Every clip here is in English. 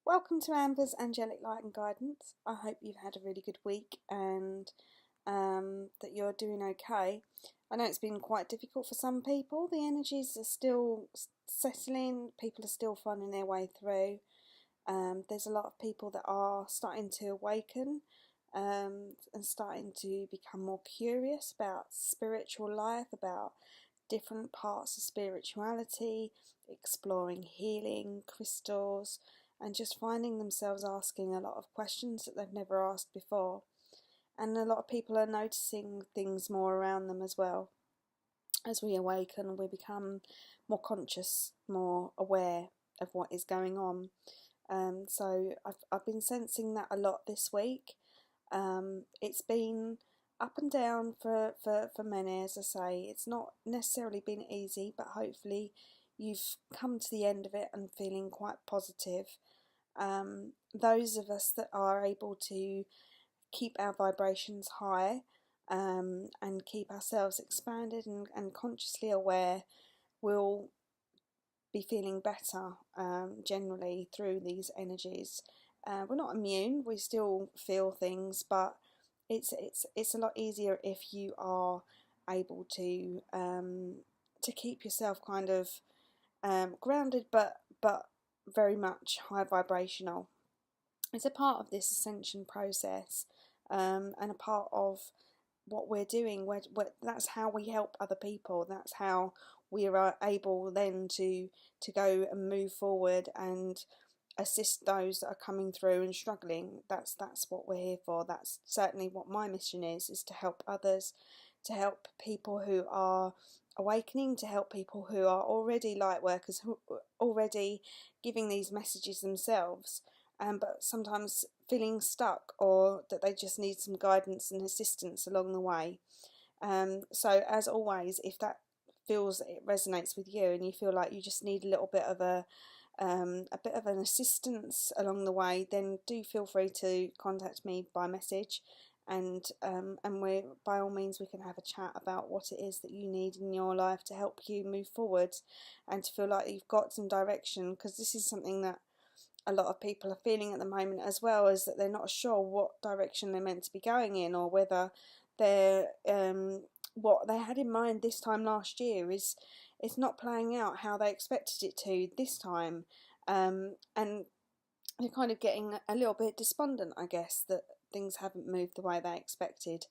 Welcome to Amber's Angelic Light and Guidance. I hope you've had a really good week and that you're doing okay. I know it's been quite difficult for some people. The energies are still settling, people are still finding their way through. There's a lot of people that are starting to awaken and starting to become more curious about spiritual life, about different parts of spirituality, exploring healing, crystals, and just finding themselves asking a lot of questions that they've never asked before. And a lot of people are noticing things more around them as well. As we awaken, we become more conscious, more aware of what is going on. So I've been sensing that a lot this week. It's been up and down for many, as I say. It's not necessarily been easy, but hopefully you've come to the end of it and feeling quite positive. Those of us that are able to keep our vibrations high and keep ourselves expanded and consciously aware will be feeling better generally through these energies. We're not immune, we still feel things, but it's a lot easier if you are able to keep yourself kind of grounded, but very much high vibrational. It's a part of this ascension process, and a part of what we're doing. That's how we help other people. That's how we are able then to go and move forward and assist those that are coming through and struggling. That's what we're here for. That's certainly what my mission is to help others, to help people who are awakening, to help people who are already light workers, who are already giving these messages themselves, but sometimes feeling stuck, or that they just need some guidance and assistance along the way. So as always, if that feels that it resonates with you and you feel like you just need a little bit of a bit of an assistance along the way, then do feel free to contact me by message, and we, by all means, we can have a chat about what it is that you need in your life to help you move forward and to feel like you've got some direction, because this is something that a lot of people are feeling at the moment as well, is that they're not sure what direction they're meant to be going in, or whether they're what they had in mind this time last year is not playing out how they expected it to this time, and they're kind of getting a little bit despondent, I guess, that things haven't moved the way they expected.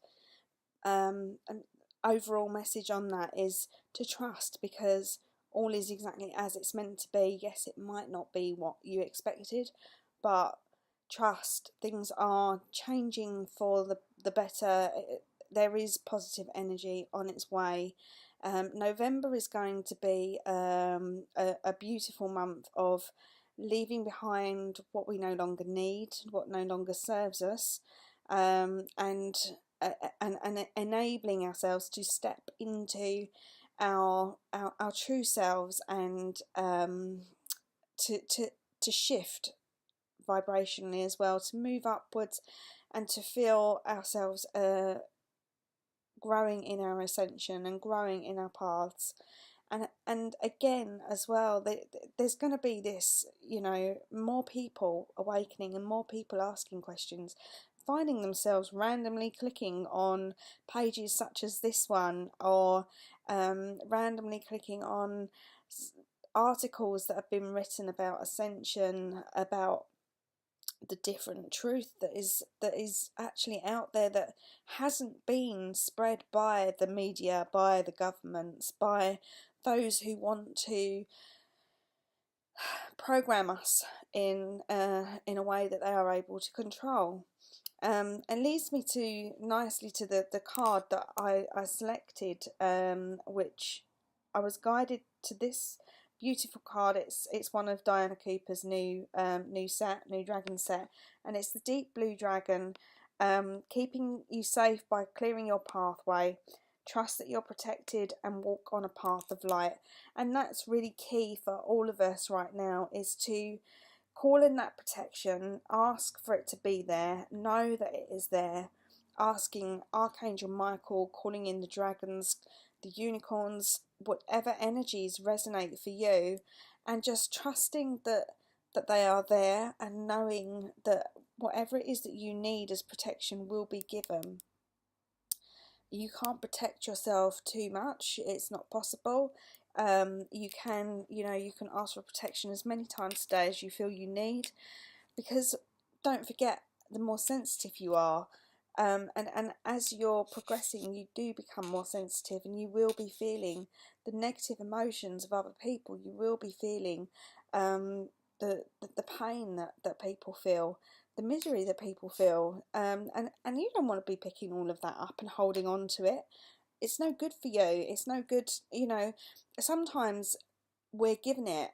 An overall message on that is to trust, because all is exactly as it's meant to be. Yes, it might not be what you expected, but trust, things are changing for the better. There is positive energy on its way. November is going to be a beautiful month of leaving behind what we no longer need, what no longer serves us, and enabling ourselves to step into our true selves, and to shift vibrationally as well, to move upwards and to feel ourselves growing in our ascension and growing in our paths. And again as well, there's going to be this, more people awakening and more people asking questions, finding themselves randomly clicking on pages such as this one, or randomly clicking on articles that have been written about ascension, about the different truth that is actually out there, that hasn't been spread by the media, by the governments, by those who want to program us in a way that they are able to control. And leads me nicely to the card that I selected, which I was guided to this beautiful card. It's one of Diana Cooper's new dragon set, and it's the deep blue dragon, keeping you safe by clearing your pathway. Trust that you're protected and walk on a path of light. And that's really key for all of us right now, is to call in that protection, ask for it to be there, know that it is there, asking Archangel Michael, calling in the dragons, the unicorns, whatever energies resonate for you, and just trusting that that they are there, and knowing that whatever it is that you need as protection will be given. You can't protect yourself too much, it's not possible. You can, you can ask for protection as many times a day as you feel you need, because don't forget, the more sensitive you are, and as you're progressing, you do become more sensitive, and you will be feeling the negative emotions of other people. You will be feeling the pain that people feel, the misery that people feel, and you don't want to be picking all of that up and holding on to it. It's no good for you. It's no good. Sometimes we're given it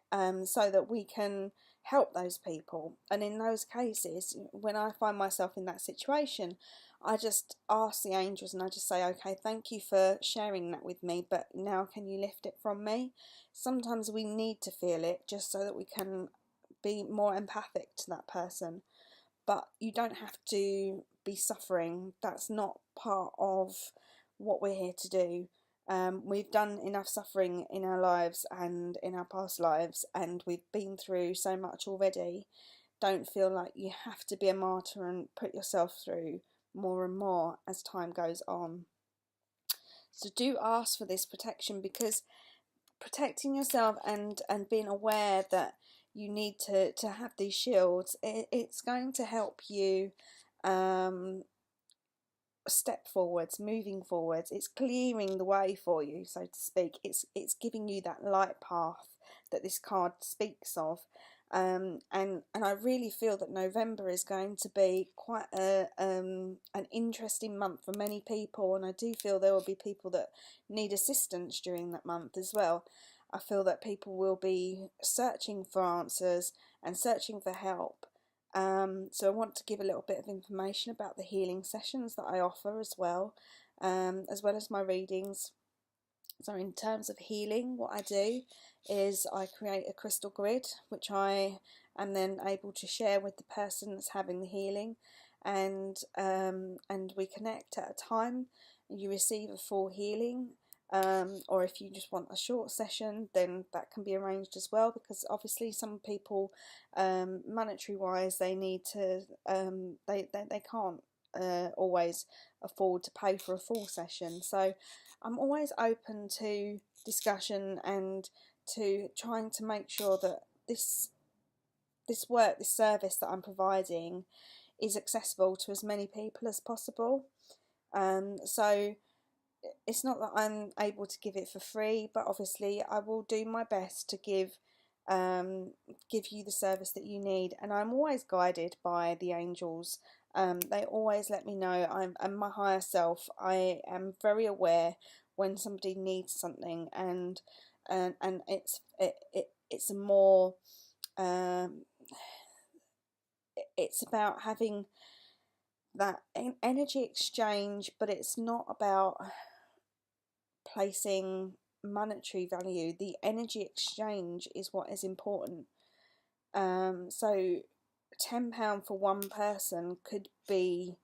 so that we can help those people, and in those cases, when I find myself in that situation, I just ask the angels, and I just say, okay, thank you for sharing that with me, but now can you lift it from me? Sometimes we need to feel it just so that we can be more empathic to that person, but you don't have to be suffering. That's not part of what we're here to do. We've done enough suffering in our lives and in our past lives, and we've been through so much already. Don't feel like you have to be a martyr and put yourself through more and more as time goes on. So do ask for this protection, because protecting yourself and being aware that you need to have these shields, it's going to help you step forwards, moving forwards. It's clearing the way for you, so to speak. It's giving you that light path that this card speaks of. And I really feel that November is going to be quite an interesting month for many people, and I do feel there will be people that need assistance during that month as well. I feel that people will be searching for answers and searching for help. So I want to give a little bit of information about the healing sessions that I offer as well as my readings. So in terms of healing, what I do is I create a crystal grid, which I am then able to share with the person that's having the healing, and we connect at a time. You receive a full healing, or if you just want a short session, then that can be arranged as well, because obviously some people, monetary wise, they need to they can't always afford to pay for a full session. So I'm always open to discussion and to trying to make sure that this service that I'm providing is accessible to as many people as possible. So it's not that I'm able to give it for free, but obviously I will do my best to give you the service that you need, and I'm always guided by the angels. They always let me know. I'm my higher self. I am very aware when somebody needs something, and it's a more it's about having that energy exchange, but it's not about placing monetary value. The energy exchange is what is important. So £10 for one person could be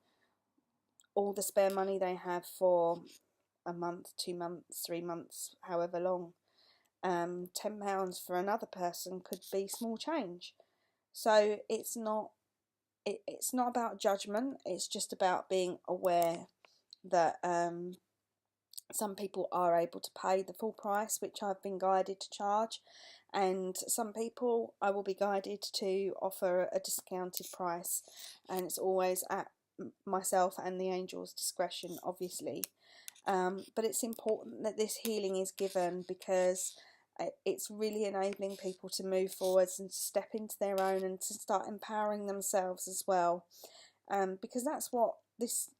all the spare money they have for a month, 2 months, 3 months, however long. £10 for another person could be small change. So it's not about judgment. It's just about being aware that some people are able to pay the full price, which I've been guided to charge, and some people I will be guided to offer a discounted price, and it's always at myself and the angel's discretion, obviously. But it's important that this healing is given, because it's really enabling people to move forwards and to step into their own and to start empowering themselves as well, because that's what this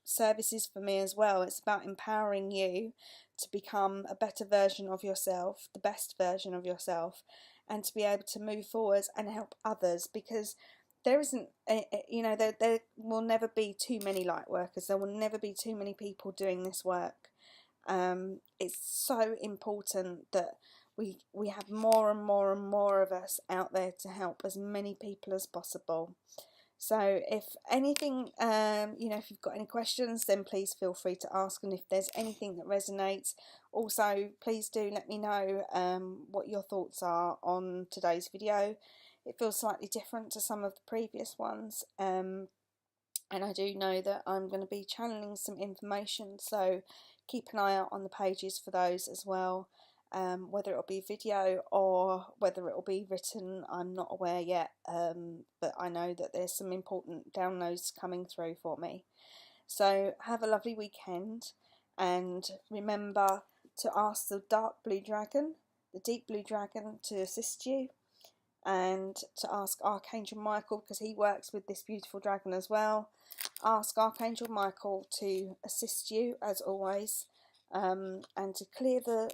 service is for me as well. It's about empowering you to become a better version of yourself, the best version of yourself, and to be able to move forward and help others, because there isn't there will never be too many light workers. There will never be too many people doing this work. It's so important that we have more and more and more of us out there to help as many people as possible. So if anything, if you've got any questions, then please feel free to ask, and if there's anything that resonates, also please do let me know what your thoughts are on today's video. it feels slightly different to some of the previous ones. And I do know that I'm going to be channeling some information, so keep an eye out on the pages for those as well. Whether it'll be video or whether it'll be written, I'm not aware yet, but I know that there's some important downloads coming through for me. So have a lovely weekend, and remember to ask the dark blue dragon, the deep blue dragon, to assist you, and to ask Archangel Michael, because he works with this beautiful dragon as well. Ask Archangel Michael to assist you as always, and to clear the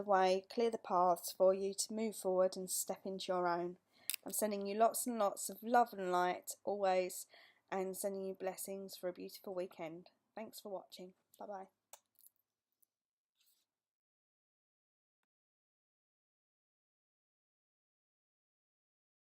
way, clear the paths for you to move forward and step into your own. I'm sending you lots and lots of love and light always, and sending you blessings for a beautiful weekend. Thanks for watching. Bye bye.